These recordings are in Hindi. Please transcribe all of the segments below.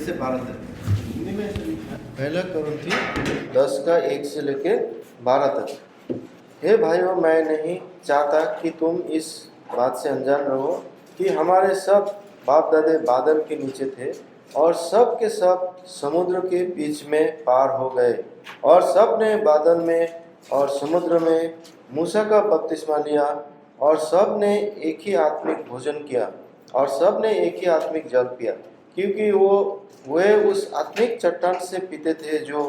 से 12 तक हिंदी में ऐसे लिखा है। पहला कुरिन्थी 10 का 1 से लेके 12 तक। हे भाइयों, मैं नहीं चाहता कि तुम इस बात से अनजान रहो कि हमारे सब बाप दादे बादल के नीचे थे और सब के सब समुद्र के बीच में पार हो गए और सब ने बादल में और समुद्र में मूसा का बपतिस्मा लिया और सब ने एक ही आत्मिक भोजन किया और सब ने एक ही आत्मिक जल पिया, क्योंकि वे उस आत्मिक चट्टान से पीते थे जो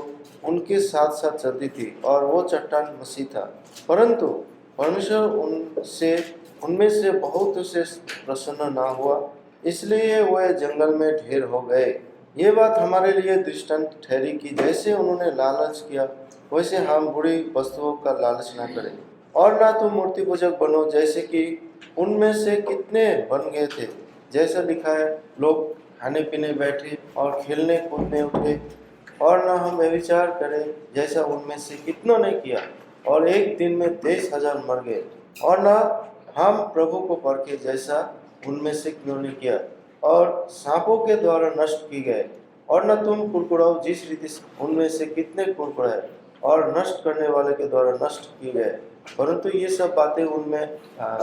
उनके साथ साथ चलती थी, और वो चट्टान मसीह था। परंतु परमेश्वर उनमें से बहुत से प्रसन्न ना हुआ, इसलिए वे जंगल में ढेर हो गए। ये बात हमारे लिए दृष्टांत ठहरी कि जैसे उन्होंने लालच किया वैसे हम बुरी वस्तुओं का लालच ना करें, और ना तुम मूर्ति पूजक बनो जैसे कि उनमें से कितने बन गए थे। जैसा लिखा है, लोग खाने पीने बैठे और खेलने कूदने उठे, और न हम व्यभिचार करें जैसा उनमें से कितनों ने किया, और एक दिन में 10,000 मर गए। और न हम प्रभु को परखे जैसा उनमें से क्यों नहीं किया, और सांपों के द्वारा नष्ट की गए। और न तुम कुड़कुड़ाओ जिस रीति से उनमें से कितने कुड़कुड़ाए और नष्ट करने वाले के द्वारा नष्ट किए गए। परंतु ये सब बातें उनमें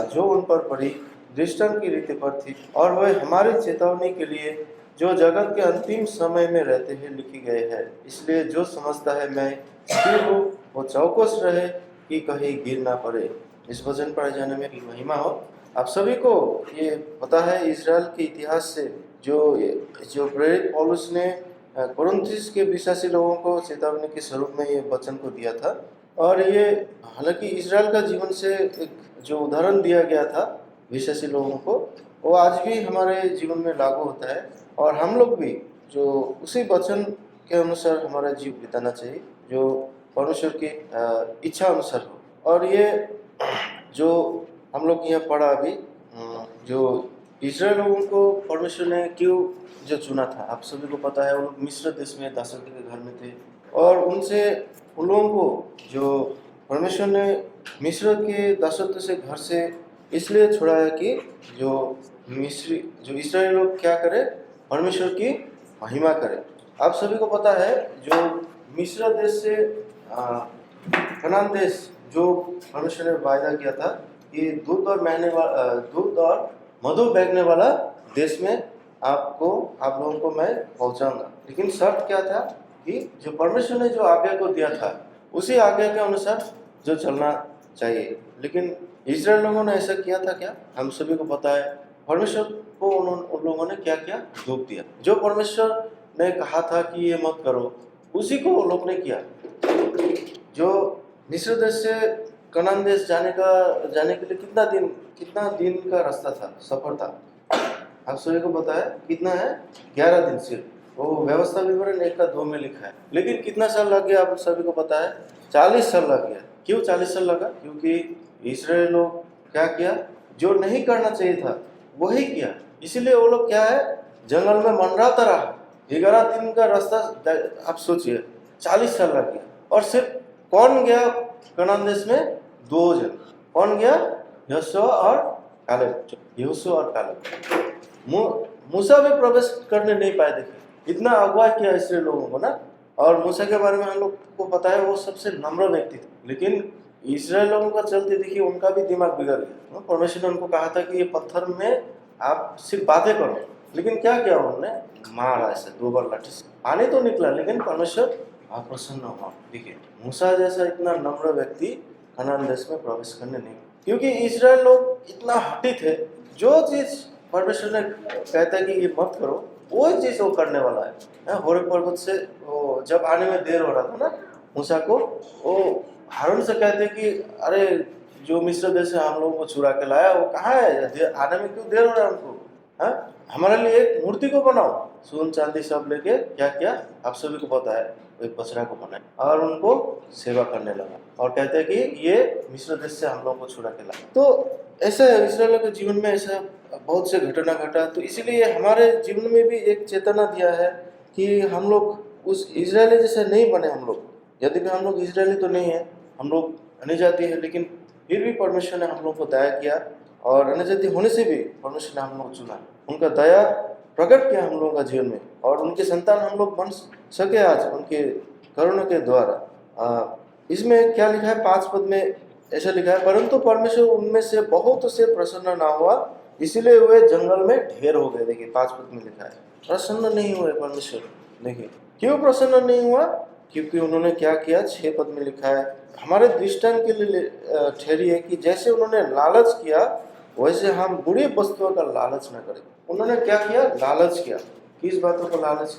जो उन पर पड़ी दृष्टांत की रीति पर थी, और वह हमारी चेतावनी के लिए जो जगत के अंतिम समय में रहते हैं लिखी गए हैं। इसलिए जो समझता है मैं स्थिर हूँ, वो चौकस रहे कि कहीं गिर ना पड़े। इस वचन पढ़े जाने में की महिमा हो। आप सभी को ये पता है, इजराइल के इतिहास से जो प्रेरित पौलुस ने कुरिन्थियों के विश्वासी लोगों को चेतावनी के स्वरूप में ये वचन को दिया था। और ये हालांकि इजराइल का जीवन से एक जो उदाहरण दिया गया था विश्वासी लोगों को, वो आज भी हमारे जीवन में लागू होता है, और हम लोग भी जो उसी वचन के अनुसार हमारा जीव बिताना चाहिए जो परमेश्वर की इच्छा अनुसार हो। और ये जो हम लोग यहाँ पढ़ा अभी, जो इजराइल लोगों को परमेश्वर ने क्यों जो चुना था, आप सभी को पता है। वो लोग मिस्र देश में दासत्व के घर में थे, और उन लोगों को जो परमेश्वर ने मिस्र के दासत्व से घर से इसलिए छुड़ाया कि जो इस्राएल लोग क्या करे, परमेश्वर की महिमा करे। आप सभी को पता है, जो मिस्र देश से कनान देश जो परमेश्वर ने वायदा किया था कि दूध और मधु बहने वाला देश में आप लोगों को मैं पहुंचाऊंगा। लेकिन शर्त क्या था कि जो परमेश्वर ने जो आज्ञा को दिया था उसी आज्ञा के अनुसार जो चलना चाहिए। लेकिन इजराइल लोगों ने ऐसा किया था क्या? हम सभी को पता है। परमेश्वर को उन लोगों ने क्या किया? धूप दिया। जो परमेश्वर ने कहा था कि ये मत करो, उसी को वो लोग ने किया। जो मिस्र देश से कनान देश जाने के लिए कितना दिन का रास्ता था, सफर था। आप सभी को पता है कितना है? 11 दिन सिर्फ। वो व्यवस्था विवरण 1 का 2 में लिखा है। लेकिन कितना साल लग गया आप सभी को पता है? 40 साल लग गया। क्यों 40 साल लगा? क्योंकि इस्राएल लोग क्या किया? जो नहीं करना चाहिए था वही किया। इसीलिए वो लोग क्या है, जंगल में मंडराता रहा। 11 दिन का रास्ता आप सोचिए, 40 साल लग गया। और सिर्फ कौन गया कनान देश में? 2 जन। कौन गया? यहोशुआ और कालेब। मूसा भी प्रवेश करने नहीं पाए। देखिए इतना अगवा किया इसराइल लोगों को ना। और मूसा के बारे में हम लोग को पता है, वो सबसे नम्र व्यक्ति थे। लेकिन इस्राएल लोगों का चलते देखिए उनका भी दिमाग बिगड़ गया। परमेश्वर ने उनको कहा था कि ये पत्थर में आप सिर्फ बातें करो, लेकिन क्या किया उन्होंने? मारा ऐसे 2 बार लाठी से। पानी तो निकला, लेकिन परमेश्वर अप्रसन्न हुआ। देखिए मूसा जैसा इतना नम्र व्यक्ति कनान देश में प्रवेश करने नहीं, क्योंकि इस्राएल लोग इतना हठी थे। जो चीज परमेश्वर ने कहता है कि ये मत करो, वो चीज वो करने वाला है। होरेब पर्वत से वो जब आने में देर हो रहा था ना मूसा को, वो हारून से कहते कि अरे जो मिस्र देश से हम लोगों को चुरा के लाया वो कहाँ है? आने में क्यों देर हो रहा है हमको? हमारे लिए एक मूर्ति को बनाओ। सोन चांदी सब लेके क्या किया? आप सभी को पता है, एक बछड़ा को बनाया और उनको सेवा करने लगा, और कहते हैं कि ये मिस्र देश से हम लोगों को छुड़ा के लाया। तो ऐसा है, इस्राएल के जीवन में ऐसा बहुत से घटना घटा। तो इसीलिए हमारे जीवन में भी एक चेतना दिया है कि हम लोग उस इजरायली जैसे नहीं बने। हम लोग यदि भी हम लोग इजरायली तो नहीं है, हम लोग अन्य जाति है, लेकिन फिर भी परमेश्वर ने हम लोग को दया किया, और अन्य जाति होने से भी परमेश्वर ने हम लोग चुना। उनका दया प्रकट किया हम लोगों का जीवन में, और उनके संतान हम लोग बन सके आज उनके करुणा के द्वारा। इसमें क्या लिखा है 5 पद में, ऐसा लिखा है, परंतु परमेश्वर उनमें से बहुत से प्रसन्न ना हुआ, इसीलिए वे जंगल में ढेर हो गए। देखिए 5 पद में लिखा है, प्रसन्न नहीं हुए परमेश्वर। देखिए क्यों प्रसन्न नहीं हुआ, क्योंकि उन्होंने क्या किया। 6 पद में लिखा है, हमारे दृष्टांत के लिए ठहरी है कि जैसे उन्होंने लालच किया वैसे हम बुरी वस्तुओं का लालच न करें। उन्होंने क्या किया, लालच किया। किस बातों का लालच?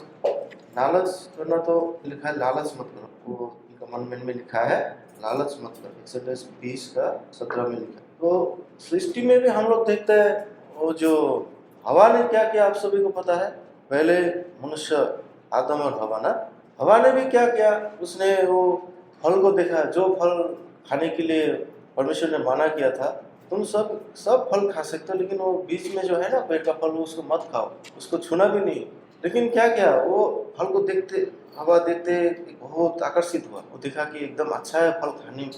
लालच करना तो लिखा है लालच मत करो, वो कमांडमेंट में लिखा है लालच मत करो, एक्सोडस 20:17 में लिखा है। तो सृष्टि में भी हम लोग देखते हैं, वो जो हवा ने क्या किया आप सभी को पता है। पहले मनुष्य आदम और हवा ना, हवा ने भी क्या किया, उसने वो फल को देखा, जो फल खाने के लिए परमेश्वर ने मना किया था, तुम सब फल खा सकते हो, लेकिन वो बीच में जो है ना पेड़ का फल, उसको मत खाओ, उसको छूना भी नहीं। लेकिन क्या किया, वो फल को देखते, हवा देखते बहुत आकर्षित हुआ, वो देखा कि एकदम अच्छा है फल खाने,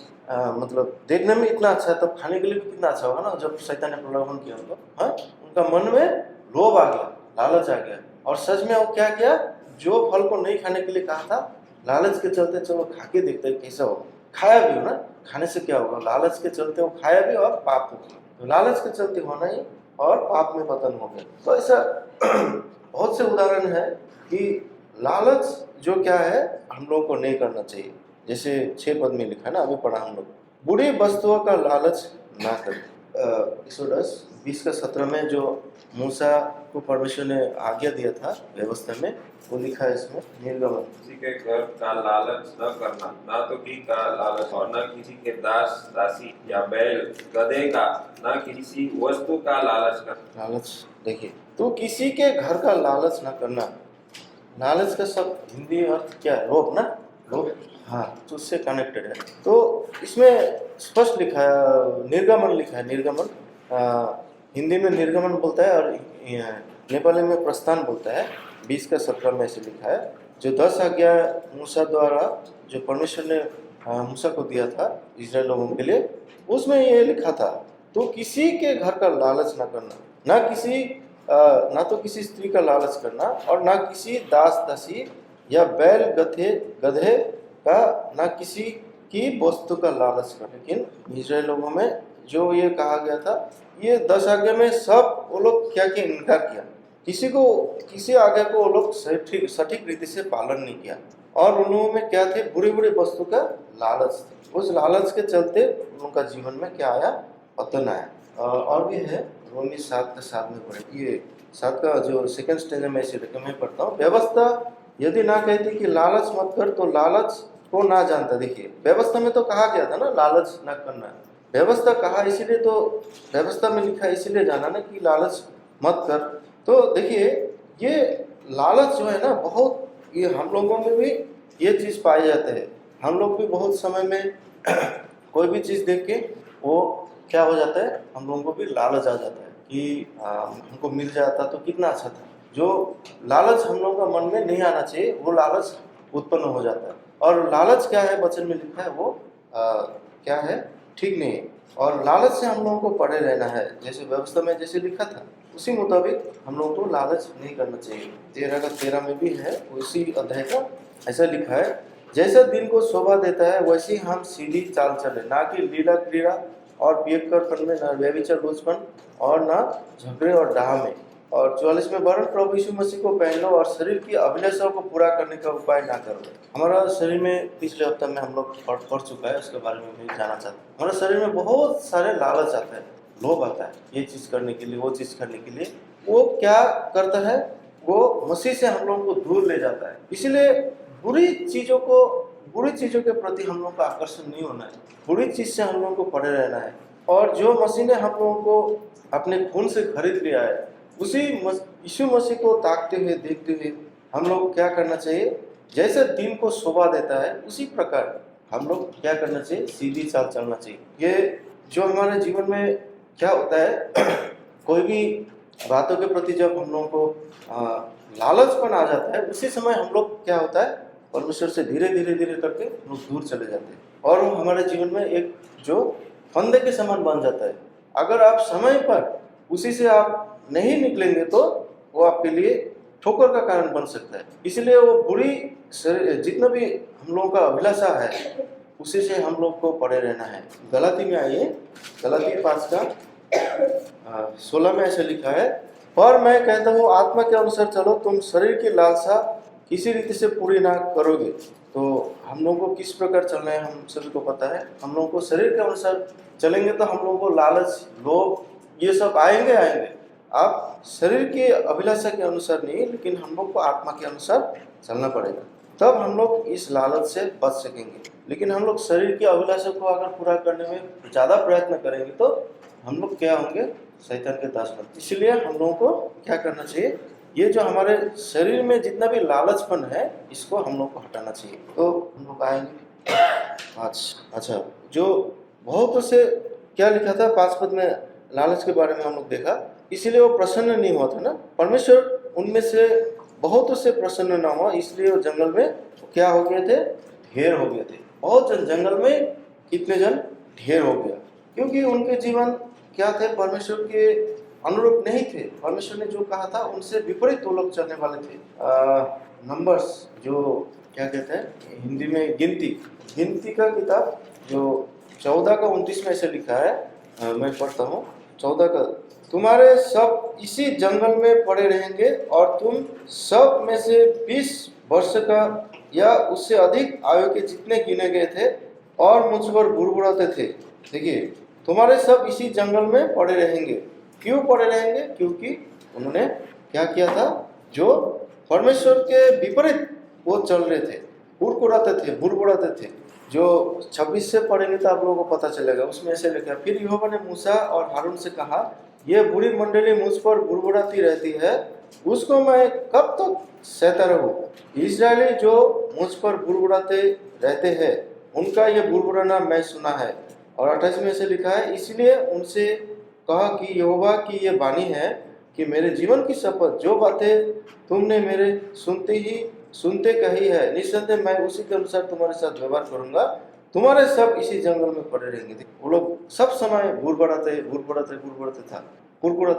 मतलब देखने में इतना अच्छा है, तब खाने के लिए भी कितना अच्छा होगा ना। जब शैतान ने प्रलोभन किया उनको, हाँ, उनका मन में लोभ आ गया, लालच आ गया, और सच में वो क्या किया, जो फल को नहीं खाने के लिए कहा था, लालच के चलते चलो खा के देखते हैं कैसा हो। खाया भी हो ना, खाने से क्या होगा, लालच के चलते वो खाया भी और पाप हो गया। तो लालच के चलते होना ही और पाप में पतन हो गया। तो ऐसा बहुत से उदाहरण है कि लालच जो क्या है हम लोगों को नहीं करना चाहिए। जैसे 6 पद में लिखा है ना, अभी पढ़ा हम लोग, बुरी वस्तुओं का लालच ना करें। एक्सोडस 20:17 में जो मूसा को परमेश्वर ने आज्ञा दिया था व्यवस्था में, वो लिखा है इसमें, निर्गमन, किसी के घर का लालच न करना, ना तो घी का लालच, और न किसी के दास दासी या बैल गधे का, न किसी वस्तु का लालच करना। लालच देखिए, तो किसी के घर का लालच ना करना। लालच का सब हिंदी अर्थ क्या है, लोभ ना, लोभ, हाँ, तो उससे कनेक्टेड है। तो इसमें स्पष्ट लिखा है, निर्गमन लिखा है, निर्गमन, हिंदी में निर्गमन बोलता है और नेपाली में प्रस्थान बोलता है। 20:17 में ऐसे लिखा है, जो 10 आज्ञा मूसा द्वारा जो परमेश्वर ने मूसा को दिया था इस्राएल लोगों के लिए, उसमें ये लिखा था, तो किसी के घर का लालच ना करना, ना तो किसी स्त्री का लालच करना, और ना किसी दास दासी या बैल गधे का, ना किसी की वस्तु का लालच करना। लेकिन इस्राएल लोगों में जो ये कहा गया था, ये 10 आज्ञा में सब वो लोग क्या किया, इनकार किया। किसी आज्ञा को वो लोग सटीक रीति से पालन नहीं किया, और उन लोगों में क्या थे, बुरी बुरी वस्तु का लालच थे। उस लालच के चलते उनका जीवन में क्या आया, पतन आया। और भी है, रोमी 7:7 में पढ़े, ये 7 का जो सेकंड स्टेज में ऐसे मैं पढ़ता हूँ, व्यवस्था यदि ना कहती कि लालच मत कर, तो लालच को ना जानता। देखिए व्यवस्था में तो कहा गया था ना लालच ना करना, व्यवस्था कहा इसीलिए, तो व्यवस्था में लिखा इसीलिए जाना ना कि लालच मत कर। तो देखिए ये लालच जो है ना, बहुत, ये हम लोगों में भी ये चीज़ पाई जाते हैं। हम लोग भी बहुत समय में कोई भी चीज़ देख के वो क्या हो जाता है, हम लोगों को भी लालच आ जाता है कि हमको मिल जाता तो कितना अच्छा था। जो लालच हम लोगों का मन में नहीं आना चाहिए, वो लालच उत्पन्न हो जाता है। और लालच क्या है, वचन में लिखा है, वो क्या है, ठीक नहीं है। और लालच से हम लोगों को पड़े रहना है, जैसे व्यवस्था में जैसे लिखा था उसी मुताबिक हम लोगों को लालच नहीं करना चाहिए। 13 में भी है, उसी अध्याय का ऐसा लिखा है, जैसा दिन को शोभा देता है वैसे हम सीधी चाल चले, ना कि लीला क्रीड़ा और पियक्कड़पन में, न व्यभिचार लुचपन, और न झगड़े और डाह में। और 44 में, वरन प्रभु यीशु मसीह को पहन लो और शरीर की अभिलाषाओं को पूरा करने का उपाय ना करो। हमारा शरीर में पिछले हफ्ते में हम लोग पढ़ चुका है, उसके बारे में भी जानना चाहते हैं। हमारे शरीर में बहुत सारे लालच आता है, लोभ आता है, ये चीज़ करने के लिए, वो चीज़ करने के लिए। वो क्या करता है, वो मसीह से हम लोगों को दूर ले जाता है। इसलिए बुरी चीज़ों के प्रति हम लोगों का आकर्षण नहीं होना है, बुरी चीज़ से हम लोगों को पड़े रहना है। और जो मसीह ने हम लोगों को अपने खून से खरीद लिया है, उसी यीशु मसीह को ताकते हुए, देखते हुए हम लोग क्या करना चाहिए, जैसे दिन को शोभा देता है उसी प्रकार हम लोग क्या करना चाहिए, सीधी चाल चलना चाहिए। ये जो हमारे जीवन में क्या होता है कोई भी बातों के प्रति जब हम लोगों को लालचपन आ जाता है, उसी समय हम लोग क्या होता है, परमेश्वर से धीरे धीरे करके लोग दूर चले जाते हैं, और वो हमारे जीवन में एक जो फंदे के समान बन जाता है। अगर आप समय पर उसी से आप नहीं निकलेंगे तो वो आपके लिए ठोकर का कारण बन सकता है। इसलिए वो बुरी जितना भी हम लोगों का अभिलाषा है उसी से हम लोग को पड़े रहना है। गलाती में आइए, गलाती 5 का 16 में ऐसे लिखा है, पर मैं कहता हूँ आत्मा के अनुसार चलो, तुम शरीर की लालसा किसी रीति से पूरी ना करोगे। तो हम लोगों को किस प्रकार चलना है हम सभी को पता है। हम लोगों को शरीर के अनुसार चलेंगे तो हम लोगों को लालच, लोभ ये सब आएंगे। आप शरीर की अभिलाषा के अनुसार नहीं, लेकिन हम लोग को आत्मा के अनुसार चलना पड़ेगा, तब हम लोग इस लालच से बच सकेंगे। लेकिन हम लोग शरीर की अभिलाषा को अगर पूरा करने में ज़्यादा प्रयत्न करेंगे तो हम लोग क्या होंगे, शैतान के दास बनते। इसलिए हम लोगों को क्या करना चाहिए, ये जो हमारे शरीर में जितना भी लालचपन है इसको हम लोग को हटाना चाहिए। तो हम लोग आएंगे अच्छा, जो बहुत से क्या लिखा था 5 पद में, लालच के बारे में हम लोग देखा। इसलिए वो प्रसन्न नहीं हुआ था ना, परमेश्वर उनमें से बहुत से प्रसन्न ना हुआ, इसलिए वो जंगल में क्या हो गए थे, ढेर हो गए थे। बहुत जन जंगल में कितने जन ढेर हो गया, क्योंकि उनके जीवन क्या थे, परमेश्वर के अनुरूप नहीं थे। परमेश्वर ने जो कहा था उनसे विपरीत वो लोग चलने वाले थे। नंबर्स जो क्या कहते हैं हिंदी में, गिनती का किताब जो 14 का 29 में ऐसे लिखा है, मैं पढ़ता हूँ 14 का, तुम्हारे सब इसी जंगल में पड़े रहेंगे और तुम सब में से 20 वर्ष का या उससे अधिक आयु के जितने गिने गए थे और मुझ पर बुड़बुड़ाते थे। देखिए, तुम्हारे सब इसी जंगल में पड़े रहेंगे। क्यों पड़े रहेंगे? क्योंकि उन्होंने क्या किया था, जो परमेश्वर के विपरीत वो चल रहे थे, बुड़बुड़ाते थे। जो 26 से पढ़ेंगे तो आप लोगों को पता चलेगा, उसमें ऐसे लिखा, फिर यहोवा ने मूसा और हारून से कहा, ये बुरी मंडली मुझ पर बुड़बुड़ाती रहती है, उसको मैं कब तक सहता रहूं? इस्राएली जो मुझ पर बुड़बुड़ाते रहते हैं उनका ये बुड़बुड़ाना मैं सुना है। और 28 में ऐसे लिखा है, इसलिए उनसे कहा कि यहोवा की ये वाणी है कि मेरे जीवन की शपथ, जो बातें तुमने मेरे सुनते कही है, निस्संदेह मैं उसी के अनुसार तुम्हारे साथ व्यवहार करूंगा। तुम्हारे सब इसी जंगल में पड़े रहेंगे। वो लोग सब समय बुड़बुड़ाते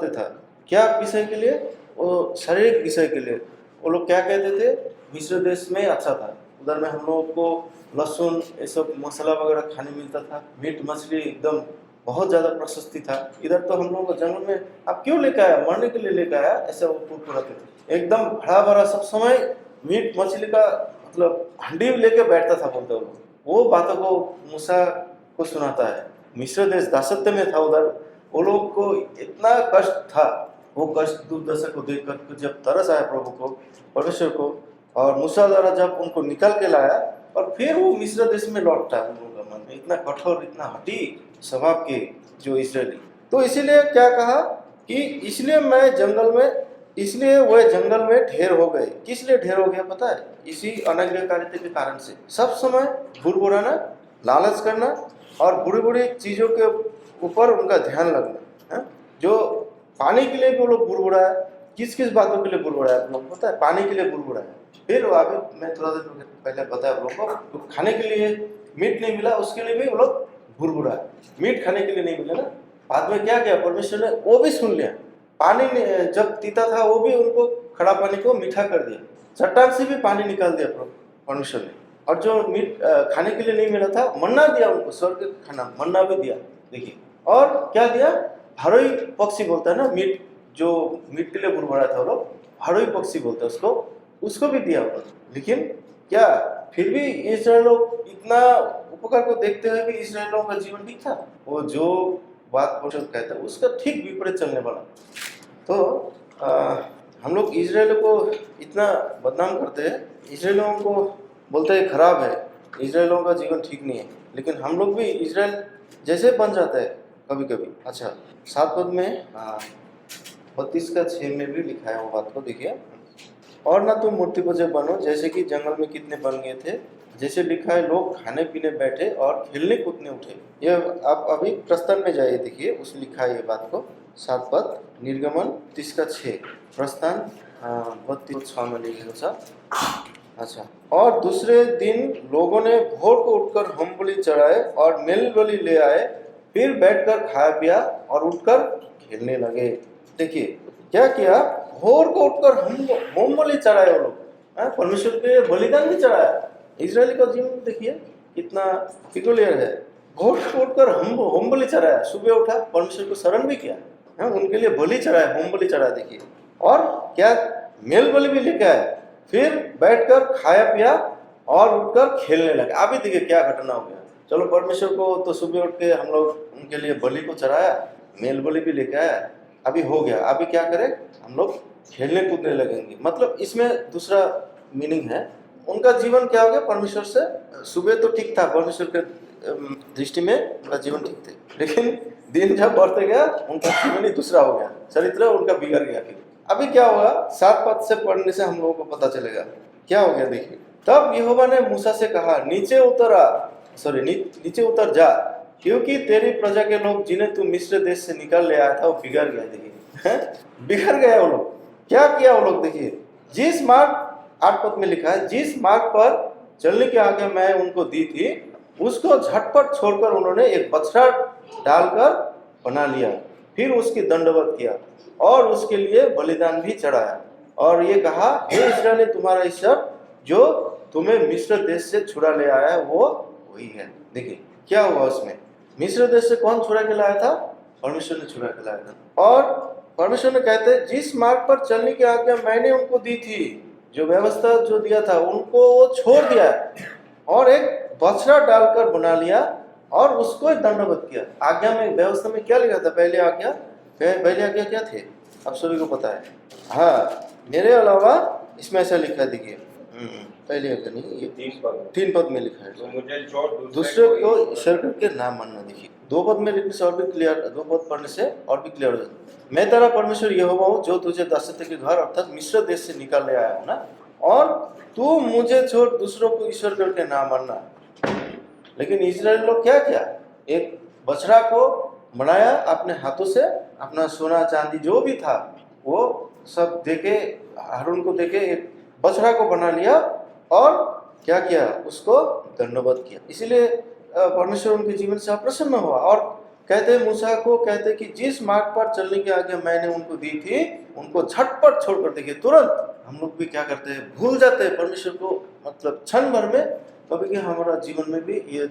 था। क्या विषय के लिए? वो शारीरिक विषय के लिए। वो लोग क्या कहते थे, मिस्र देश में अच्छा था, उधर में हम लोगों को लहसुन ये सब मसाला वगैरह खाने मिलता था, मीट मछली एकदम बहुत ज़्यादा प्रशस्ति था। इधर तो हम लोग जंगल में आप क्यों लेकर आया, मरने के लिए लेकर आया, ऐसे वो बुड़बुड़ाते थे। एकदम भरा भरा सब समय मीट मछली का मतलब हंडी लेके बैठता था, बोलते लोग। वो बातों को मूसा को सुनाता है। मिस्र देश दासत्व में था, उधर वो लोग को इतना कष्ट था। वो कष्ट दुर्दशा को देखकर जब तरस आया प्रभु को, परमेश्वर को, और मूसा द्वारा जब उनको निकल के लाया, और फिर वो मिस्र देश में लौटता है। उन लोगों का मन में इतना कठोर, इतना हठी स्वभाव के जो इस्राएली। तो इसीलिए क्या कहा कि इसलिए वह जंगल में ढेर हो गए। किस लिए ढेर हो गया पता है? इसी अनाज्ञाकारिता के कारण से। सब समय बुड़बुड़ाना, लालच करना और बुरी बुरी चीज़ों के ऊपर उनका ध्यान लगना है। जो पानी के लिए भी वो लोग बुड़बुड़ाया। किस किस बातों के लिए बुड़बुड़ाया आप लोग पता है? पानी के लिए बुड़बुड़ाया। फिर अभी मैं थोड़ा देर पहले बताया आप लोग को, तो खाने के लिए मीट नहीं मिला, उसके लिए भी वो लोग बुड़बुड़ाया। मीट खाने के लिए नहीं मिला ना, बाद में क्या किया परमेश्वर ने, वो भी सुन लिया। पानी जब पीता था वो भी उनको खड़ा पानी को मीठा कर दिया, चट्टान से भी पानी निकाल दिया परमेश्वर ने। और जो मीट खाने के लिए नहीं मिला था, मन्ना दिया उनको, स्वर्ग का खाना मन्ना भी दिया। देखिए, और क्या दिया, हरोई पक्षी बोलता है ना, मीट जो मीट के लिए बुड़बुड़ाया था वो लोग, हरोई पक्षी बोलते हैं उसको भी दिया उन्होंने। लेकिन क्या फिर भी इस्राएल लोग इतना उपकार को देखते हुए भी इस्राएलियों का जीवन ठीक था? वो जो बात परमेश्वर कहता है उसका ठीक विपरीत चलने वाला। तो हम लोग इस्राएल को इतना बदनाम करते हैं, इस्राएलियों को बोलते हैं खराब है, इस्राएलियों का जीवन ठीक नहीं है। लेकिन हम लोग भी इस्राएल जैसे बन जाते हैं कभी कभी। अच्छा, 7 पद में 32 का 6 में भी लिखा है वो बात को, देखिए। और ना तुम मूर्ति पूजक बनो जैसे कि जंगल में कितने बन गए थे, जैसे लिखा है, लोग खाने पीने बैठे और खेलने कूदने उठे। ये आप अभी प्रस्थान में जाइए, देखिए उस लिखा है ये बात को। 7 पद, निर्गमन 30 का 6, प्रस्थान 32:6 में लिखा। अच्छा, और दूसरे दिन लोगों ने भोर को उठकर होम बलि चढ़ाए और मेल बलि ले आए, फिर बैठकर खाया पिया और उठकर खेलने लगे। देखिए क्या किया, भोर को उठकर हम होम बलि चढ़ाए वो लोग, परमेश्वर के बलिदान भी चढ़ाया। इजरायली का जीवन देखिए कितना पिकुलियर है। भोर को उठकर हम होम बलि चढ़ाया, सुबह उठा परमेश्वर को शरण भी किया, उनके लिए बलि चढ़ाया, होम बलि चढ़ाया। देखिए और क्या मेल बलि भी लेके आए, फिर बैठकर खाया पिया और उठकर खेलने लगे। अभी देखिए क्या घटना हो गया। चलो परमेश्वर को तो सुबह उठ के हम लोग उनके लिए बलि को चढ़ाया, मेल बलि भी लेके आया, अभी हो गया। अभी क्या करें, हम लोग खेलने कूदने लगेंगे। मतलब इसमें दूसरा मीनिंग है, उनका जीवन क्या हो गया परमेश्वर से। सुबह तो ठीक था, परमेश्वर के दृष्टि में उनका जीवन ठीक थे, लेकिन दिन जब बढ़ते गया उनका जीवन ही दूसरा हो गया, चरित्र उनका बिगड़ गया। फिर अभी क्या होगा, 7 पद से पढ़ने से हम लोगों को पता चलेगा क्या हो गया। देखिए तब यहोवा ने मूसा से कहा, नीचे उतर जा, क्योंकि तेरी प्रजा के लोग जिन्हें तू मिस्र देश से निकाल ले आया था वो बिगड़ गए। देखिए बिगड़ गए वो लोग। क्या किया वो लोग, देखिए जिस मार्ग 8 पद में लिखा है, जिस मार्ग पर चलने की आज्ञा मैं उनको दी थी उसको झटपट छोड़कर उन्होंने एक बछड़ा डालकर बना लिया, फिर उसकी दंडवत किया और उसके लिए बलिदान भी चढ़ाया और ये कहा, हे इस्राएल, तुम्हारा ईश्वर जो तुम्हें मिस्र देश से छुड़ा ले आया वो वही है। देखिए क्या हुआ उसमें, मिस्र देश से कौन छुड़ा के लाया था, परमेश्वर ने छुड़ा के लाया था। और परमेश्वर ने कहते हैं जिस मार्ग पर चलने की आज्ञा मैंने उनको दी थी, जो व्यवस्था जो दिया था उनको वो छोड़ दिया और एक बछड़ा डालकर बना लिया और उसको दंडवत किया। आज्ञा में, व्यवस्था में क्या लिखा था, पहले आज्ञा क्या थे, आप सभी को पता है। हाँ, मेरे अलावा इसमें ऐसा लिखा है, देखिए पहले आज्ञा नहीं, ये 3 पद में लिखा है, तो मुझे छोड़ दूसरे को ईश्वर करके नाम मानना। देखिए 2 पद में लिखने से और भी क्लियर, 2 पद पढ़ने से और भी क्लियर हो जाता है। मैं तेरा परमेश्वर यहोवा हूँ जो तुझे दासत्व के घर अर्थात मिस्र देश से निकाल ले आया हूँ ना, और तू मुझे छोड़ दूसरों को ईश्वर करके नाम मानना। लेकिन इजराइल लोग क्या किया, एक बछड़ा को बनाया अपने हाथों से, अपना सोना चांदी जो भी था वो सब देके, हारून को देके एक बछड़ा को बना लिया और क्या किया, उसको दंडवत किया। इसीलिए परमेश्वर उनके जीवन से अप्रसन्न हुआ और कहते मूसा को, कहते कि जिस मार्ग पर चलने की आज्ञा मैंने उनको दी थी उनको झटपट छोड़कर। देखिए तुरंत हम लोग भी क्या करते हैं, भूल जाते हैं परमेश्वर को, मतलब क्षण भर में। कभी कि हमारा जीवन में भी ये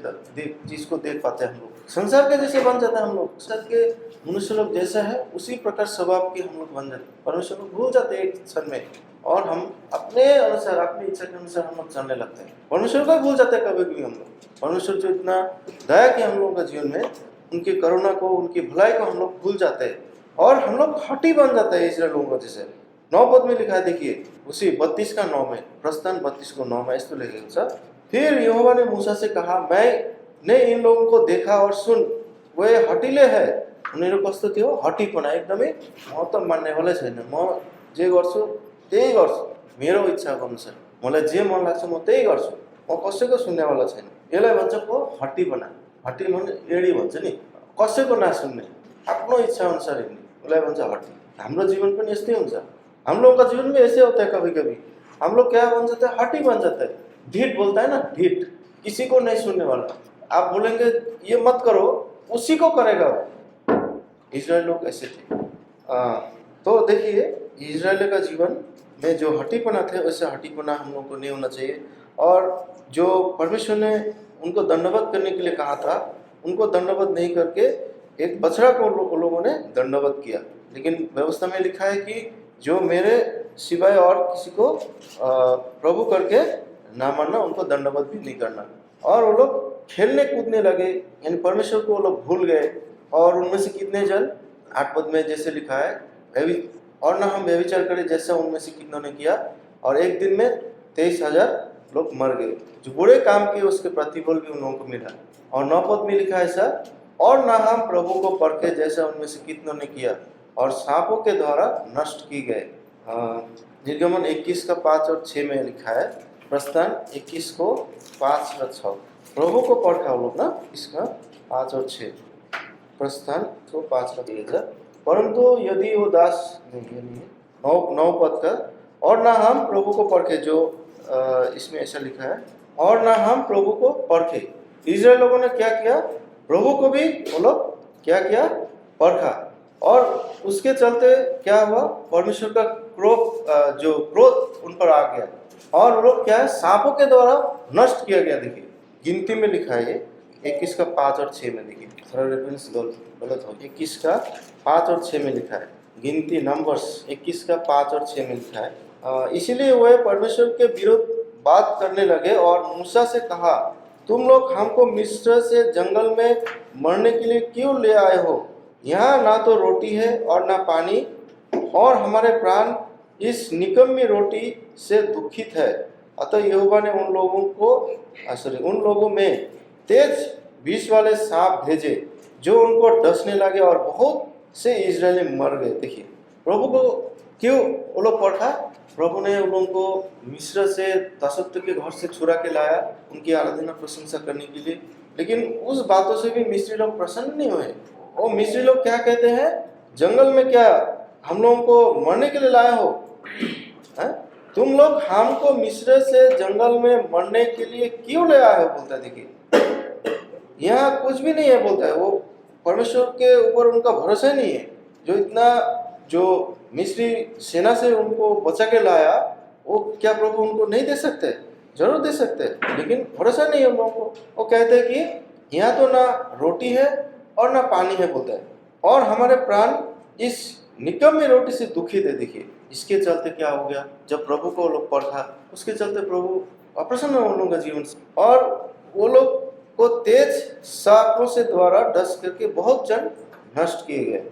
चीज को देख पाते हैं हम लोग, संसार के जैसे बन जाता है हम लोग, संसार के मनुष्य लोग जैसा है उसी प्रकार स्वभाव के हम लोग बन जाते हैं। परमेश्वर को भूल जाते हैं एक क्षण में और हम अपने अनुसार, अपनी इच्छा के अनुसार हम लोग चलने लगते हैं। परमेश्वर को भूल जाते हैं कभी भी हम लोग। परमेश्वर जो इतना दया किया हम लोगों का जीवन में, उनकी करुणा को, उनकी भलाई को हम लोग भूल जाते हैं और हम लोग हठी बन जाते हैं इस्राएल लोगों का। जैसे 9 पद में लिखा है, देखिए उसी 32 का 9 में, प्रस्थान 32 को 9 में इस तो लिखेगा, फिर यहोवा ने मूसा से कहा, मैंने इन लोगों को देखा और सुन, वे हटिले है। उनीहरू कस्तो थियो, हटिपना, एकदमै म त मान्नेवालै छैन, म जे गर्छु त्यही गर्छु, मेरो इच्छाको अनुसार मलाई जे मन लाग्छ म त्यही गर्छु, म कसैको सुन्नेवाला छैन। यसलाई भन्छ को हटिपना। हटी भने एडी भन्छ नि, कसैको नसुन्ने, आफ्नो इच्छा अनुसार हिँड्ने, उसलाई भन्छ हटी। हाम्रो जीवन पनि यस्तै हुन्छ, हम लोगों का जीवन भी ऐसे होता है। कभी कभी हम लोग क्या बन जाते हैं, हटी बन जाता है, ढीठ बोलता है ना, ढीठ, किसी को नहीं सुनने वाला। आप बोलेंगे ये मत करो, उसी को करेगा वो। इजराइल लोग ऐसे थे। तो देखिए इजराइल का जीवन में जो हटीपना थे, वैसे हटीपना हम लोगों को नहीं होना चाहिए। और जो परमेश्वर ने उनको दंडवत करने के लिए कहा था, उनको दंडवत नहीं करके एक बछड़ा को लोगों ने दंडवत किया। लेकिन व्यवस्था में लिखा है कि जो मेरे सिवाय और किसी को प्रभु करके ना मानना, उनको दंडवत भी नहीं करना। और वो लोग खेलने कूदने लगे, यानी परमेश्वर को वो लोग भूल गए। और उनमें से कितने जन, 8 पद में जैसे लिखा है, और ना हम व्यभिचार करें जैसा उनमें से कितनों ने किया, और एक दिन में 23,000 लोग मर गए। जो बुरे काम किए उसके प्रतिफल भी उन लोगों को मिला। और 9 पद में लिखा है ऐसा, और ना हम प्रभु को परखे जैसा उनमें से कितनों ने किया, और सांपों के द्वारा नष्ट की गए। निर्गमन 21 का 5 और 6 में लिखा है, प्रस्थान 21 को 5 और 6, प्रभु को परखा लोग ना, इसका 5 और 6, प्रस्थान को 5 का 2000। परंतु यदि वो दास नहीं, 9 पद का, और ना हम प्रभु को परखे, जो इसमें ऐसा लिखा है, और ना हम प्रभु को परखे। इजराइल लोगों ने क्या किया, प्रभु को भी वो लोग क्या किया, परखा, और उसके चलते क्या हुआ, परमेश्वर का जो क्रोध उन पर आ गया और वो लोग क्या है, सांपों के द्वारा नष्ट किया गया। देखिए गिनती में लिखा है 21 का 5 और 6 में, देखिए थोड़ा रेफरेंस गलत हो, 21 का 5 और 6 में लिखा है, गिनती नंबर्स 21 का 5 और 6 में लिखा है। इसीलिए वे परमेश्वर के विरुद्ध बात करने लगे और मूसा से कहा, तुम लोग हमको मिस्र से जंगल में मरने के लिए क्यों ले आए हो? यहाँ ना तो रोटी है और ना पानी, और हमारे प्राण इस निकम्मी रोटी से दुखित है। अतः यहोवा ने उन लोगों में तेज विष वाले सांप भेजे जो उनको डसने लगे और बहुत से इजरायली मर गए। देखिए प्रभु को क्यों वो लोग पढ़ा? प्रभु ने उन लोगों को मिस्र से दासत्व के घर से छुड़ा के लाया उनकी आराधना प्रशंसा करने के लिए, लेकिन उस बातों से भी मिस्री लोग प्रसन्न नहीं हुए। वो मिस्री लोग क्या कहते हैं, जंगल में क्या हम लोगों को मरने के लिए लाए हो? तुम लोग हमको मिस्र से जंगल में मरने के लिए क्यों ले आए हो? बोलता है, देखिए यहाँ कुछ भी नहीं है बोलता है। वो परमेश्वर के ऊपर उनका भरोसा नहीं है। जो मिस्री सेना से उनको बचा के लाया, वो क्या प्रभु उनको नहीं दे सकते? जरूर दे सकते, लेकिन भरोसा नहीं है उन लोगों को। वो कहते हैं कि यहाँ तो ना रोटी है और ना पानी है बोलता है, और हमारे प्राण इस निकम्मी रोटी से दुखित है। देखिए इसके चलते क्या हो गया, जब प्रभु को लोग पढ़ा उसके चलते प्रभु अप्रसन्न हो उन लोगों का जीवन से, और वो लोग को तेज सांपों से द्वारा डस करके बहुत जन नष्ट किए गए।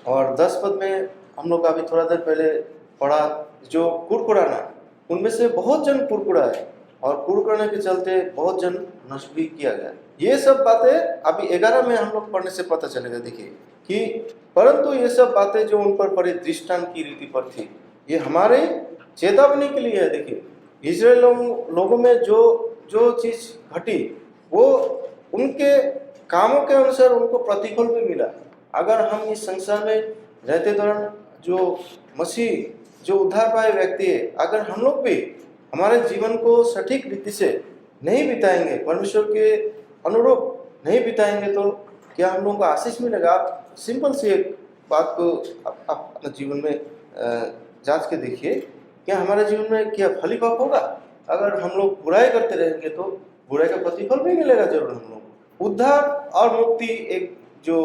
और 10 पद में हम लोग अभी थोड़ा देर पहले पढ़ा, जो कुड़कुड़ाना, उनमें से बहुत जन कुड़कुड़ाए और कुड़कुड़ाने के चलते बहुत जन नष्ट भी किया गया। ये सब बातें अभी 11 में हम लोग पढ़ने से पता चलेगा। देखिए कि परंतु ये सब बातें जो उन पर पड़ी दृष्टांत की रीति पर थी, ये हमारे चेतावनी के लिए है। देखिए इजराइल लोगों में जो चीज घटी वो उनके कामों के अनुसार उनको प्रतिफल भी मिला। अगर हम इस संसार में रहते दौरान जो मसीह जो उद्धार पाए व्यक्ति है, अगर हम लोग भी हमारे जीवन को सटीक रीति से नहीं बिताएंगे, परमेश्वर के अनुरूप नहीं बिताएंगे, तो क्या हम लोगों को आशीष मिलेगा? आप सिंपल सी एक बात को आप अपने जीवन में जांच के देखिए, क्या हमारे जीवन में क्या फलीभाव होगा? अगर हम लोग बुराई करते रहेंगे तो बुराई का प्रतिफल भी मिलेगा जरूर हम लोगों को। उद्धार और मुक्ति एक जो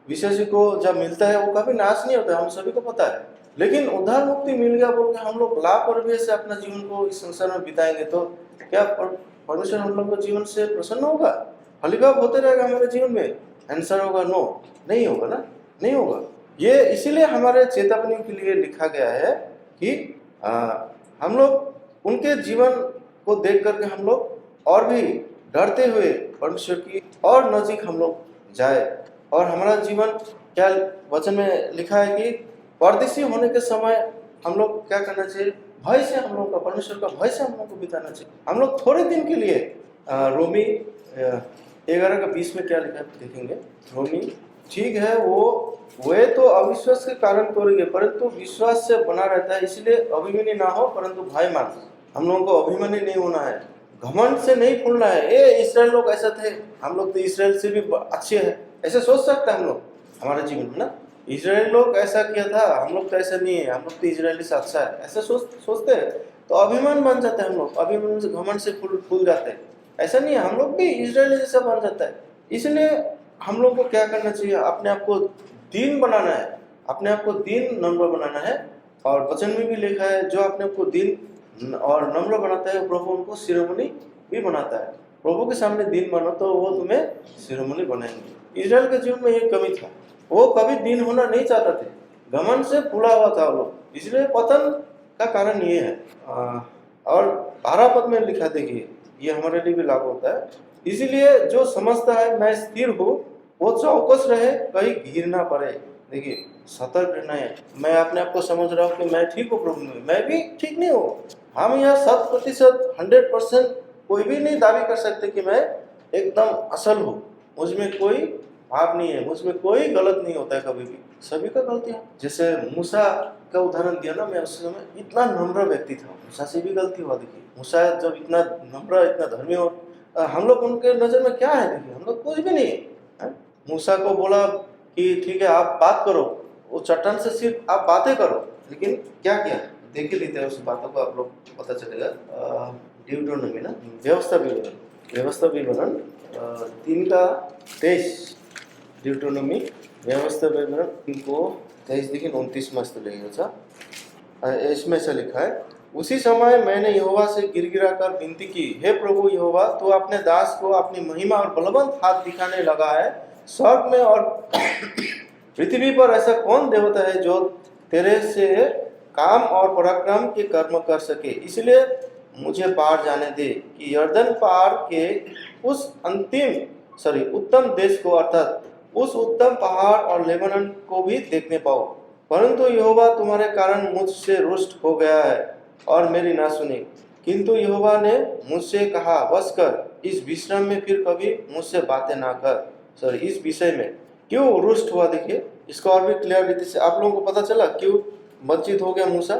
विशेष को जब मिलता है वो कभी नाश नहीं होता, हम सभी को पता है। लेकिन उद्धार मुक्ति मिल गया बोल के हम लोग लापरवाही से अपना जीवन को इस संसार में बिताएंगे तो क्या परमेश्वर हम लोग को जीवन से प्रसन्न होगा? फलीभाव होते रहेगा हमारे जीवन में? आंसर होगा नो, नहीं होगा ना, नहीं होगा। ये इसीलिए हमारे चेतावनी के लिए लिखा गया है कि हम लोग उनके जीवन को देख करके हम लोग और भी डरते हुए परमेश्वर की और नजीक हम लोग जाए। और हमारा जीवन क्या वचन में लिखा है कि परदेशी होने के समय हम लोग क्या करना चाहिए? भय से हम लोग का, परमेश्वर का भय से हम लोग को बिताना चाहिए। हम लोग थोड़े दिन के लिए रोमी 11 का 20 में क्या लिखा है देखेंगे। रोमी ठीक है, वे तो अविश्वास के कारण तोड़ेंगे परंतु विश्वास से बना रहता है, इसलिए अभिमानी ना हो परंतु भय मान। हम लोगों को अभिमानी नहीं होना है, घमंड से नहीं फूलना है। ये इस्राएल लोग ऐसा थे, हम लोग तो इस्राएल से भी अच्छे हैं, ऐसे सोच सकते हैं हम लोग हमारे जीवन में ना। इस्राएल लोग ऐसा किया था, हम लोग तो ऐसा नहीं है, हम लोग तो इजरायली से अच्छा है, ऐसा सोचते हैं तो अभिमान बन जाता है। हम लोग अभिमान से घमंड से फूल जाते हैं। ऐसा नहीं है, हम लोग भी इजरायली जैसा बन जाता है। इसलिए हम लोग को क्या करना चाहिए? अपने आप को दीन बनाना है, अपने आप को दीन नम्र बनाना है। और वचन में भी लिखा है जो अपने आप को दीन और नम्र बनाता है प्रभु उनको शिरोमणि भी बनाता है। प्रभु के सामने दीन बनो तो वो तुम्हें शिरोमणि बनाएंगे। इजराइल के जीवन में ये कमी था, वो कभी दीन होना नहीं चाहते थे, घमंड से फूला हुआ था वो लोग, इसलिए पतन का कारण ये है। और 12 पद में लिखा, देखिए ये हमारे लिए भी लागू होता है। इसीलिए जो समझता है मैं स्थिर हूँ वो चौकस रहे, कहीं गिर ना पड़े। देखिए सतर्क रहना है। मैं अपने आप को समझ रहा हूँ कि मैं ठीक हूँ प्रभु में, मैं भी ठीक नहीं हूँ। हम यहाँ 100% 100% कोई भी नहीं दावी कर सकते कि मैं एकदम असल हूँ, मुझमें कोई पाप नहीं है, मुझमें कोई गलत नहीं होता है कभी भी, सभी का गलती है। जैसे मूसा का उदाहरण दिया ना, मैं उस समय इतना नम्र व्यक्ति था, मूसा से भी गलती हुआ। देखिए मूसा जब इतना नम्र इतना धर्मी हो, हम लोग उनके नजर में क्या है? देखिए हम लोग कुछ भी नहीं है। मूसा को बोला कि ठीक है आप बात करो, वो चट्टान से सिर्फ आप बातें करो, लेकिन क्या किया देख ही लेते हैं, उस बातों को आप लोग पता चलेगा। ड्यूटोनॉमी ना, व्यवस्था विवरण 3:23 ड्यूटोनॉमी व्यवस्था विवरण 3:23 मस्त लगेगा। इसमें से लिखा है, उसी समय मैंने यहोवा से गिड़गिड़ा कर विनती की, हे प्रभु यहोवा, तू अपने दास को अपनी महिमा और बलवंत हाथ दिखाने लगा है। स्वर्ग में और पृथ्वी पर ऐसा कौन देवता है जो तेरे से काम और पराक्रम के कर्म कर सके। इसलिए मुझे पार जाने दे कि यर्दन पार के उस उत्तम देश को, अर्थात उस उत्तम पहाड़ और लेबनन को भी देखने पाओ। परंतु यहोवा तुम्हारे कारण मुझसे रुष्ट हो गया है और मेरी ना सुनी। किंतु यहोवा ने मुझसे कहा, बस कर, इस विश्राम में फिर कभी मुझसे बातें ना कर। इस विषय में क्यों रुष्ट हुआ, देखिए इसको और भी क्लियर रीति से आप लोगों को पता चला क्यों वंचित हो गया मूसा।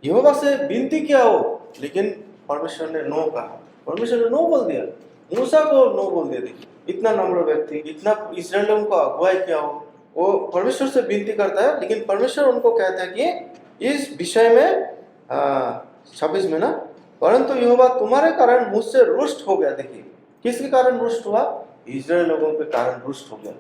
यहोवा से विनती किया हो, लेकिन परमेश्वर ने नो कहा, परमेश्वर ने नो बोल दिया, मूसा को नो बोल दिया। देखिए इतना नम्र व्यक्ति, इतना इस्राएलियों को अगुवाई किया हो, वो परमेश्वर से विनती करता है, लेकिन परमेश्वर उनको कहता है कि इस विषय में 26 में ना, परंतु यहोवा तुम्हारे कारण मुझसे रुष्ट हो गया। देखिए किसके कारण रुष्ट हुआ, इस्राएल लोगों के कारण रुष्ट हो गया।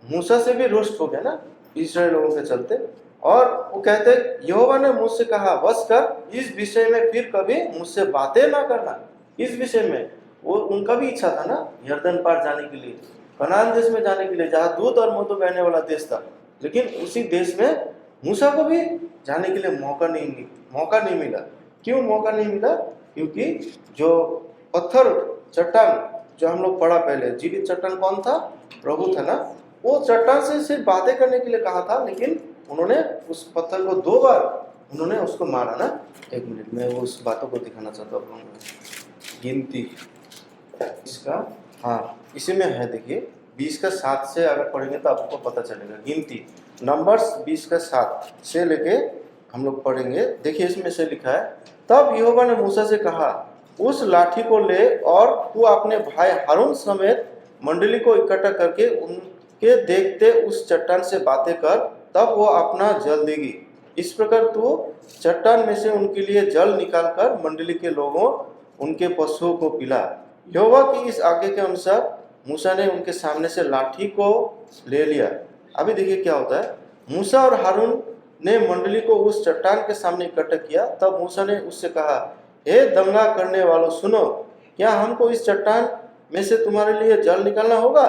मूसा से भी रुष्ट हो गया ना इस्राएल लोगों के चलते। और वो कहते यहोवा ने मुझसे कहा, बस कर, इस विषय में फिर कभी मुझसे बातें ना करना। इस विषय में वो उनका भी इच्छा था ना यर्दन पार जाने के लिए, कनान देश में जाने के लिए, जहाँ दूध और मधु बहने वाला देश था। लेकिन उसी देश में मूसा को भी जाने के लिए मौका नहीं मिला। क्यों मौका नहीं मिला, क्योंकि जो पत्थर चट्टान जो हम लोग पढ़ा पहले, जीवित चट्टान कौन था, प्रभु था ना, वो चट्टान से सिर्फ बातें करने के लिए कहा था, लेकिन उन्होंने उस पत्थर को 2 बार उन्होंने उसको मारा ना। 1 मिनट में उस बातों को दिखाना चाहता हूँ। गिनती इसका, हाँ इसी में है, देखिए 20:7 से अगर पढ़ेंगे तो आपको पता चलेगा। गिनती नंबर्स 20:7 से लेके हम लोग पढ़ेंगे। देखिए इसमें से लिखा है, तब यहोवा ने मूसा से कहा, उस लाठी को ले और तू अपने भाई हारून समेत मंडली को इकट्ठा करके उनके देखते उस चट्टान से बातें कर, तब वो अपना जल देगी। इस प्रकार तू चट्टान में से उनके लिए जल निकालकर मंडली के लोगों, उनके पशुओं को पिला। यहोवा की इस आज्ञा के अनुसार मूसा ने उनके सामने से लाठी को ले लिया। अभी देखिए क्या होता है, मूसा और हारून ने मंडली को उस चट्टान के सामने इकट्ठा किया। तब मूसा ने उससे कहा, हे दंगा करने वालों, सुनो, क्या हमको इस चट्टान में से तुम्हारे लिए जल निकालना होगा।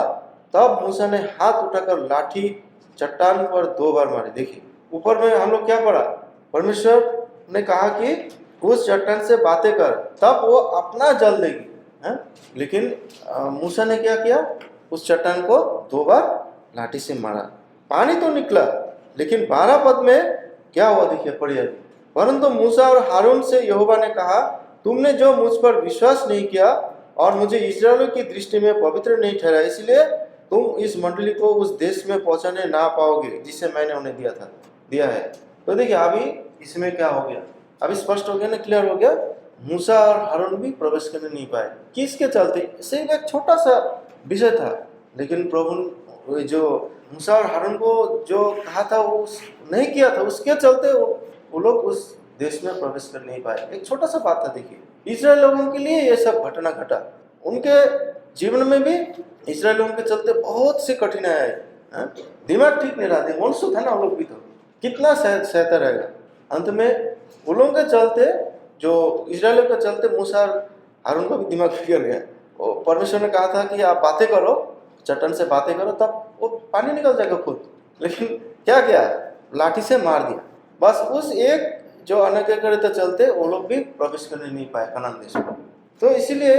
तब मूसा ने हाथ उठाकर लाठी चट्टान पर 2 बार मारी। देखिए ऊपर में हम लोग क्या पढ़ा, परमेश्वर ने कहा कि उस चट्टान से बातें कर, तब वो अपना जल देगी। लेकिन मूसा ने क्या किया, उस चट्टान को 2 बार लाठी से मारा, पानी तो निकला, लेकिन 12 पद में क्या हुआ देखिए, पढ़िए। परंतु मूसा और हारून से यहोवा ने कहा, तुमने जो मुझ पर विश्वास नहीं किया और मुझे इस्राएलियों की दृष्टि में पवित्र नहीं ठहरा, इसलिए तुम इस मंडली को उस देश में पहुंचाने ना पाओगे जिसे मैंने उन्हें दिया है। तो देखिए अभी इसमें क्या हो गया, अभी स्पष्ट हो गया ना, क्लियर हो गया। मूसा और हारून भी प्रवेश करने नहीं पाए, किसके चलते, सिर्फ एक छोटा सा विषय था, लेकिन प्रभु जो मूसा और हारून को जो कहा था वो नहीं किया था, उसके चलते वो लोग उस देश में प्रवेश कर नहीं पाए। एक छोटा सा बात था। देखिए इस्राएल लोगों के लिए ये सब घटना घटा, उनके जीवन में भी इस्राएल लोगों के चलते बहुत सी कठिनाई आई। दिमाग ठीक नहीं रहा, मनुष्य था ना वो लोग भी, तो कितना सहता रहेगा। अंत में उन लोगों के चलते, जो इस्राएलियों के चलते मूसा और हारून का भी दिमाग बिगड़ गया। परमेश्वर ने कहा था कि आप बातें करो, चट्टान से बातें करो, तब वो पानी निकल जाएगा खुद, लेकिन क्या किया, लाठी से मार दिया। बस उस एक जो अनाज्ञाकारिता चलते वो लोग भी प्रवेश करने नहीं पाए कनान देश में। तो इसीलिए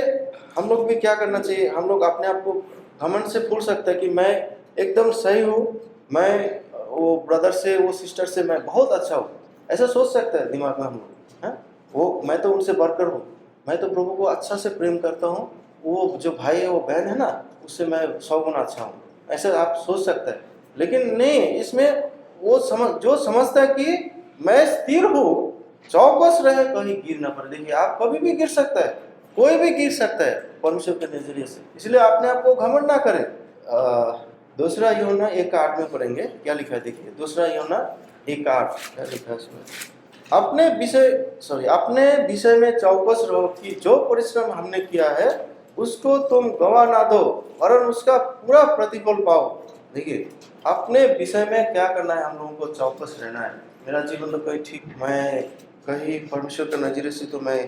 हम लोग भी क्या करना चाहिए, हम लोग अपने आप को घमंड से भूल सकते हैं कि मैं एकदम सही हूँ, मैं वो ब्रदर से, वो सिस्टर से मैं बहुत अच्छा हूँ, ऐसा सोच सकते हैं दिमाग में हम लोग। वो मैं तो उनसे बढ़कर हूँ, मैं तो प्रभु को अच्छा से प्रेम करता हूँ, वो जो भाई है वो बहन है ना, उससे मैं 100 गुना अच्छा हूँ, ऐसा आप सोच सकते हैं। लेकिन नहीं, इसमें वो जो समझता है कि मैं स्थिर हूँ, चौकस रहे, कहीं गिर ना पड़े। देखिए आप कभी भी गिर सकता है, कोई भी गिर सकता है परमेश्वर के नजरिए से, इसलिए अपने आप को घमंड ना करें। दूसरा यूहन्ना 1:8 में पढ़ेंगे क्या लिखा है, देखिए दूसरा यूहन्ना 1:8 क्या लिखा है इसमें? अपने विषय में चौकस रहो कि जो परिश्रम हमने किया है उसको तुम गवा ना दो वरन उसका पूरा प्रतिफल पाओ। देखिए, अपने विषय में क्या करना है, हम लोगों को चौकस रहना है। मेरा जीवन तो मैं कहीं परमेश्वर के नजरिए से तो मैं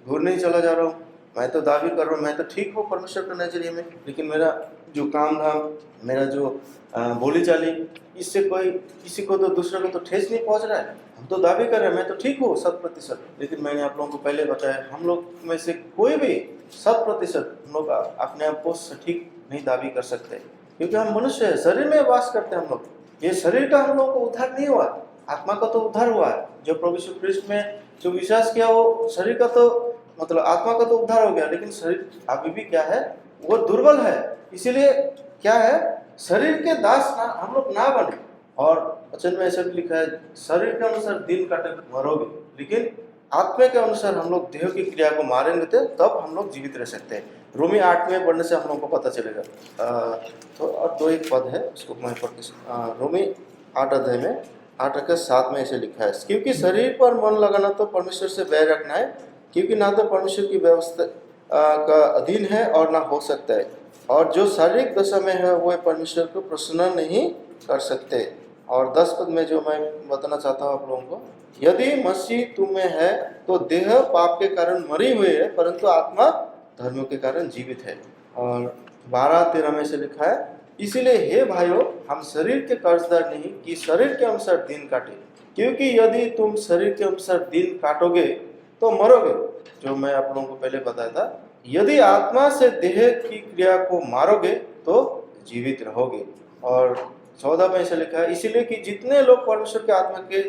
दूर नहीं चला जा रहा हूँ। मैं तो दावी कर रहा हूँ मैं तो ठीक हूँ परमेश्वर के नजरिए में, लेकिन मेरा जो काम धाम, मेरा जो बोली चाली, इससे कोई किसी को तो दूसरे को तो ठेस नहीं पहुंच रहा है। हम तो दावी कर रहे हैं मैं तो ठीक हूँ 100%, लेकिन मैंने आप लोगों को पहले बताया हम लोग में से कोई भी 100% हम लोग अपने आप को सटीक नहीं दावी कर सकते, क्योंकि हम मनुष्य है, शरीर में वास करते हैं हम लोग। ये शरीर का हम लोग को उद्धार नहीं हुआ, आत्मा का तो उद्धार हुआ है। जो प्रभु यीशु ख्रिस्ट में जो विश्वास किया वो शरीर का तो मतलब आत्मा का तो उद्धार हो गया, लेकिन शरीर अभी भी क्या है, वो दुर्बल है। इसीलिए क्या है, शरीर के दास ना हम लोग ना बने। और वचन में ऐसा भी लिखा है, शरीर के अनुसार दिन काटे मरोगे, लेकिन आत्मा के अनुसार हम लोग देह की क्रिया को मारेंगे तब हम लोग जीवित रह सकते हैं। रोमी 8 में पढ़ने से हम लोग को पता चलेगा। तो और 2 पद है उसको मैं पढ़ के, रोमी 8 अध्याय में 8:7 में ऐसे लिखा है, क्योंकि शरीर पर मन लगाना तो परमेश्वर से बैर रखना है, क्योंकि ना तो परमेश्वर की व्यवस्था का अधीन है और ना हो सकता है, और जो शारीरिक दशा में है वह परमेश्वर को प्रसन्न नहीं कर सकते। और 10 पद में जो मैं बताना चाहता हूँ आप लोगों को, यदि मसीह तुम में है तो देह पाप के कारण मरी हुई है, परंतु आत्मा धर्म के कारण जीवित है। और 12:13 में से लिखा है, इसीलिए हे भाइयों हम शरीर के कर्जदार नहीं कि शरीर के अनुसार दिन काटे, क्योंकि यदि तुम शरीर के अनुसार दिन काटोगे तो मरोगे। जो मैं आप लोगों को पहले बताया था, यदि आत्मा से देह की क्रिया को मारोगे तो जीवित रहोगे। और 14 में ऐसा लिखा है, इसीलिए कि जितने लोग परमेश्वर के आत्मा के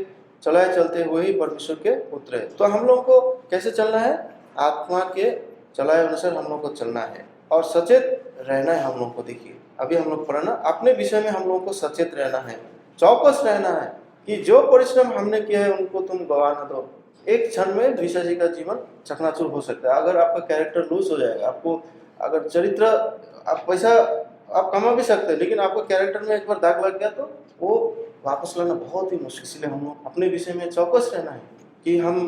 चलाए चलते वही परमेश्वर के पुत्र है। तो हम लोग को कैसे चलना है, आत्मा के चलाए अनुसार हम लोग को चलना है और सचेत रहना है। हम लोग को देखिए अभी हम लोग पढ़ना, अपने विषय में हम लोग को सचेत रहना है, चौकस रहना है कि जो परिश्रम हमने किया है उनको तुम गवा न दो। एक क्षण में विश्वासी का जीवन चकनाचूर हो सकता है। अगर आपका कैरेक्टर लूज हो जाएगा, आपको अगर चरित्र, आप पैसा आप कमा भी सकते हैं, लेकिन आपका कैरेक्टर में एक बार दाग लग गया तो वो वापस लाना बहुत ही मुश्किल। इसलिए हम लोग अपने विषय में चौकस रहना है कि हम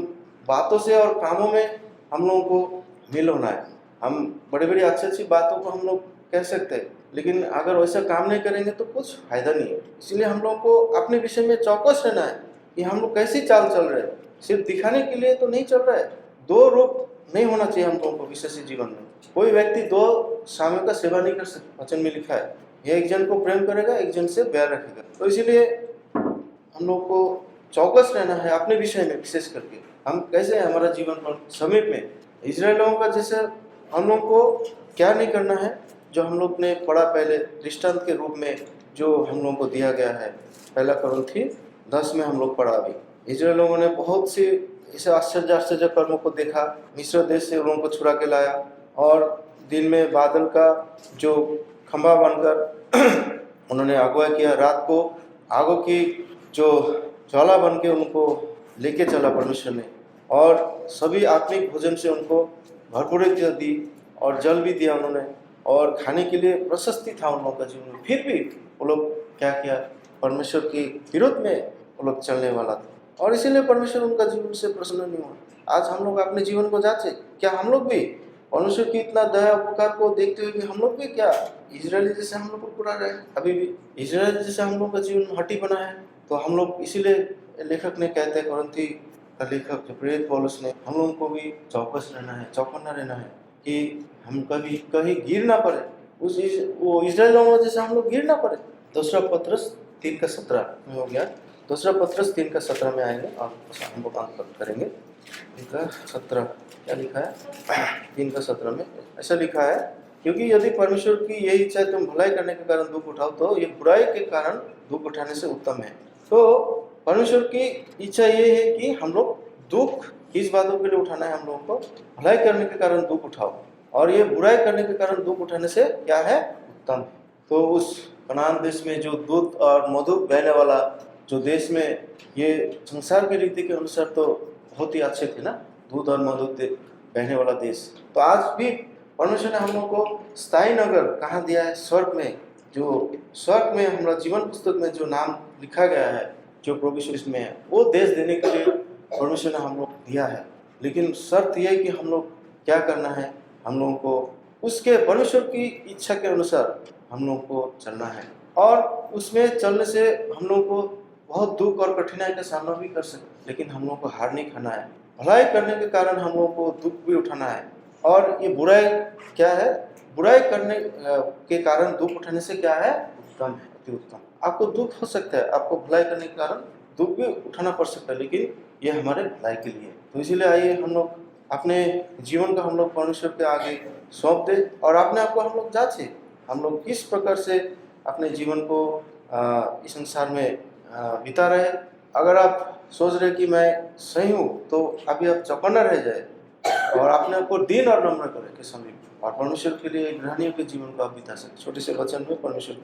बातों से और कामों में हम लोगों को मिल होना है। हम बड़ी बड़ी अच्छी बातों को हम लोग कह सकते हैं, लेकिन अगर वैसा काम नहीं करेंगे तो कुछ फायदा नहीं है। इसलिए हम लोग को अपने विषय में चौकस रहना है कि हम लोग कैसी चाल चल रहे हैं। सिर्फ दिखाने के लिए तो नहीं चल रहा है। 2 रूप नहीं होना चाहिए हम लोगों को विश्वासी जीवन में। कोई व्यक्ति 2 स्वामियों का सेवा नहीं कर सकता। वचन में लिखा है, यह एक जन को प्रेम करेगा, एक जन से बैर रखेगा। तो इसीलिए हम लोग को चौकस रहना है अपने विषय में, विशेष करके हम कैसे हैं हमारा जीवन पर समीप में इजराइल लोगों का जैसे हम लोग को क्या नहीं करना है, जो हम लोग ने पढ़ा पहले दृष्टांत के रूप में जो हम लोगों को दिया गया है। 1 कुरिन्थी 10 में हम लोग पढ़ा। अभी इजराइल लोगों ने बहुत सी ऐसे आश्चर्य कर्मों को देखा। मिस्र देश से उन लोगों को छुड़ा के लाया और दिन में बादल का जो खंभा बनकर उन्होंने अगुवाई किया, रात को आगों की जो ज्वाला बन के उनको लेके चला परमेश्वर ने, और सभी आत्मिक भोजन से उनको भरपूरियत दी और जल भी दिया उन्होंने, और खाने के लिए प्रशस्ति था उन लोगों का जीवन में। फिर भी वो लोग क्या किया, परमेश्वर के विरोध में वो लोग चलने वाला था, और इसीलिए परमेश्वर उनका जीवन से प्रसन्न नहीं हुआ। आज हम लोग अपने जीवन को जांचे, क्या हम लोग भी परमेश्वर की इतना दया उपकार को देखते हुए कि हम लोग भी क्या इजरायली जैसे हम लोग को बुरा रहे, अभी भी इजरायल जैसे हम लोग का जीवन हटी बना है। तो हम लोग इसीलिए लेखक ने कहते हैं, कुरिन्थी का लेखक जो प्रेरित पौलुस ने, हम लोगों को भी चौकस रहना है, चौकन्ना रहना है कि हम कभी कहीं गिर ना पड़े, वो इजराइल लोगों जैसे हम लोग गिर ना पड़े। 2 पत्रस 3:17 में हो गया। 2 पत्रस 3:17 में आएंगे और हम लोग अंत करेंगे। 3:17 क्या लिखा है, 3:17 में ऐसा लिखा है, क्योंकि यदि परमेश्वर की यही इच्छा है तुम भलाई करने के कारण दुख उठाओ, तो ये बुराई के कारण दुख उठाने से उत्तम है। तो परमेश्वर की इच्छा ये है कि हम लोग दुख किस बातों के लिए उठाना है, हम लोगों को भलाई करने के कारण दुख उठाओ, और ये बुराई करने के कारण दुख उठाने से क्या है, उत्तम। तो उस कनान देश में जो दूध और मधु बहने वाला जो देश में, ये संसार की रीति के अनुसार तो बहुत ही अच्छे थे ना, दूध और मधु बहने वाला देश। तो आज भी परमेश्वर ने हम लोग को स्थायी नगर कहाँ दिया है, स्वर्ग में। जो स्वर्ग में हमारा जीवन पुस्तक में जो नाम लिखा गया है, जो प्रभु यीशु मसीह में है, वो देश देने के लिए परमेश्वर ने हम लोग दिया है। लेकिन शर्त यह है कि हम लोग क्या करना है, हम लोगों को उसके परमेश्वर की इच्छा के अनुसार हम लोगों को चलना है, और उसमें चलने से हम लोगों को बहुत दुख और कठिनाई का सामना भी कर सकते, लेकिन हम लोगों को हार नहीं खाना है। भलाई करने के कारण हम लोगों को दुख भी उठाना है, और ये बुराई क्या है, बुराई करने के कारण दुख उठाने से क्या है, उत्तम है, अति उत्तम। आपको दुख हो सकता है, आपको भलाई करने के कारण दुख भी उठाना पड़ सकता है, लेकिन ये हमारे भलाई के लिए। तो इसीलिए आइए हम लोग अपने जीवन का हम लोग परमेश्वर के आगे सौंप दे, और अपने आप को हम लोग जांचे, हम लोग किस प्रकार से अपने जीवन को इस संसार में बिता रहे। अगर आप सोच रहे कि मैं सही हूँ, तो अभी आप चौकन्ना रह जाए और अपने आप को दीन और नम्र करें के समीप, और परमेश्वर के लिए ग्रहणीय के जीवन को आप बिता सकते। छोटे से वचन में परमेश्वर